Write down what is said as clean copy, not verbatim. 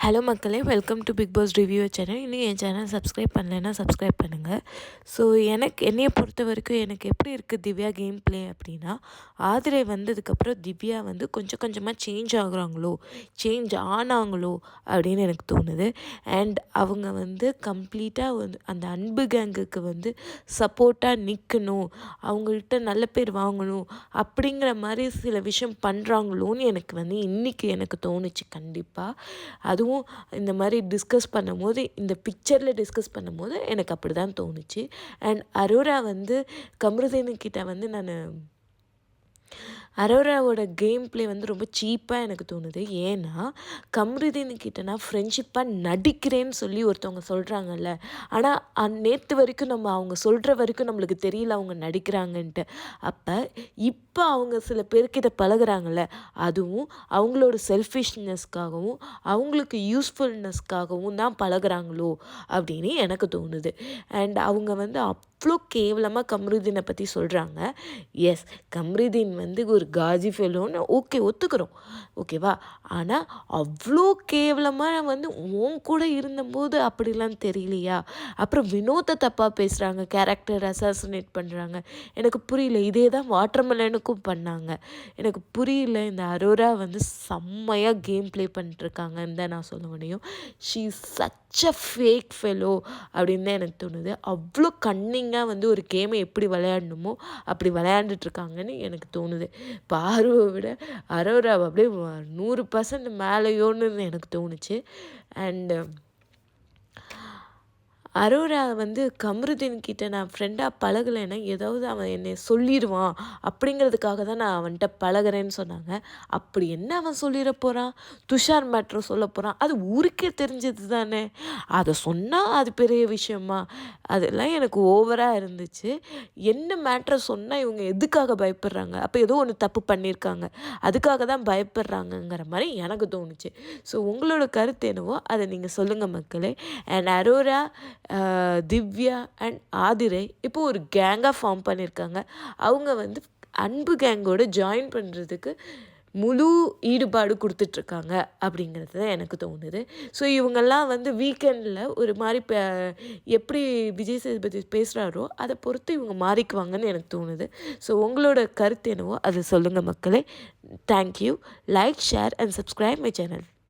Hello மக்களே, welcome to big boss review channel. இன்னும் என் சேனல் சப்ஸ்கிரைப் பண்ணலைன்னா சப்ஸ்கிரைப் பண்ணுங்கள். ஸோ என்னையை பொறுத்த வரைக்கும் எனக்கு எப்படி இருக்குது திவ்யா கேம் ப்ளே அப்படின்னா, ஆதிரை வந்ததுக்கப்புறம் திவ்யா வந்து கொஞ்சம் கொஞ்சமாக சேஞ்ச் ஆனாங்களோ அப்படின்னு எனக்கு தோணுது. அண்ட் அவங்க வந்து கம்ப்ளீட்டாக வந்து அந்த அன்பு கேங்குக்கு வந்து சப்போர்ட்டாக நிற்கணும், அவங்கள்ட்ட நல்ல பேர் வாங்கணும் அப்படிங்கிற மாதிரி சில விஷயம் பண்ணுறாங்களோன்னு எனக்கு வந்து இன்றைக்கி எனக்கு தோணுச்சு. கண்டிப்பாக அதுவும் இந்த மாதிரி இந்த பிக்சரில் டிஸ்கஸ் பண்ணும்போது எனக்கு அப்படி தான் தோணுச்சு. அண்ட் அரோரா வந்து கமருதீன்கிட்ட வந்து அரோராவோட கேம் ப்ளே வந்து ரொம்ப சீப்பாக எனக்கு தோணுது. ஏன்னா கமருதீன்கிட்ட நான் ஃப்ரெண்ட்ஷிப்பாக நடிக்கிறேன்னு சொல்லி ஒருத்தவங்க சொல்கிறாங்கல்ல, ஆனால் நேற்று வரைக்கும் அவங்க சொல்கிற வரைக்கும் நம்மளுக்கு தெரியல அவங்க நடிக்கிறாங்கன்ட்டு. அப்போ இப்போ அவங்க சில பேர்கிட்ட பழகுறாங்கல்ல, அதுவும் அவங்களோட செல்ஃபிஷ்னஸ்க்காகவும் அவங்களுக்கு யூஸ்ஃபுல்னஸ்க்காகவும் தான் பழகுறாங்களோ அப்படின்னு எனக்கு தோணுது. அண்ட் அவங்க வந்து அவ்வளோ கேவலமாக கமருதீனை பற்றி சொல்கிறாங்க. எஸ், கமருதீன் வந்து ஒரு காஜி ஃபெலோன்னு ஒத்துக்கிறோம், ஓகேவா? ஆனால் அவ்வளோ கேவலமாக வந்து உன் கூட இருந்தபோது அப்படிலாம் தெரியலையா? அப்புறம் வினோத்தை தப்பாக பேசுகிறாங்க, கேரக்டர் அசாசினேட் பண்ணுறாங்க. எனக்கு புரியல. இதே தான் வாட்டர்மெலனுக்கும் பண்ணாங்க. எனக்கு புரியல. இந்த அரோரா வந்து செம்மையாக கேம் ப்ளே பண்ணிட்டுருக்காங்கன்னு தான் நான் சொல்ல முடியும். She such a fake fellow அப்படின்னு தான் எனக்கு தோணுது. அவ்வளோ கன்னிங்காக வந்து ஒரு கேமை எப்படி விளையாடணுமோ அப்படி விளையாண்டுட்ருக்காங்கன்னு எனக்கு தோணுது. பார்வை விட அரோரா அப்படியே 100% மேலேயோன்னு எனக்கு தோணுச்சு. அண்டு அரோரா வந்து கமருதீன்கிட்ட நான் ஃப்ரெண்டாக பழகலைன்னா ஏதாவது அவன் என்னை சொல்லிடுவான் அப்படிங்கிறதுக்காக தான் நான் அவன்கிட்ட பழகிறேன்னு சொன்னாங்க. அப்படி என்ன அவன் சொல்லிட போகிறான்? துஷார் மேட்ரு சொல்ல போகிறான். அது ஊருக்கே தெரிஞ்சது தானே. அதை சொன்னால் அது பெரிய விஷயமா? அதெல்லாம் எனக்கு ஓவராக இருந்துச்சு. என்ன மேட்ரை சொன்னால் இவங்க எதுக்காக பயப்படுறாங்க? அப்போ ஏதோ ஒன்று தப்பு பண்ணியிருக்காங்க, அதுக்காக தான் பயப்படுறாங்கங்கிற மாதிரி எனக்கு தோணுச்சு. ஸோ உங்களோட கருத்து என்னவோ அதை நீங்கள் சொல்லுங்கள் மக்களே. அண்ட் அரோரா, திவ்யா அண்ட் ஆதிரை இப்போது ஒரு கேங்காக ஃபார்ம் பண்ணியிருக்காங்க. அவங்க வந்து அன்பு கேங்கோடு ஜாயின் பண்ணுறதுக்கு முழு ஈடுபாடு கொடுத்துட்ருக்காங்க அப்படிங்கிறது தான் எனக்கு தோணுது. ஸோ இவங்கெல்லாம் வந்து வீக்கெண்டில் ஒரு மாதிரி எப்படி விஜய் சேதுபதி பேசுகிறாரோ அதை பொறுத்து இவங்க மாறிக்குவாங்கன்னு எனக்கு தோணுது. ஸோ உங்களோட கருத்து என்னவோ அதை சொல்லுங்கள் மக்களே. Thank you. Like, share and subscribe my channel.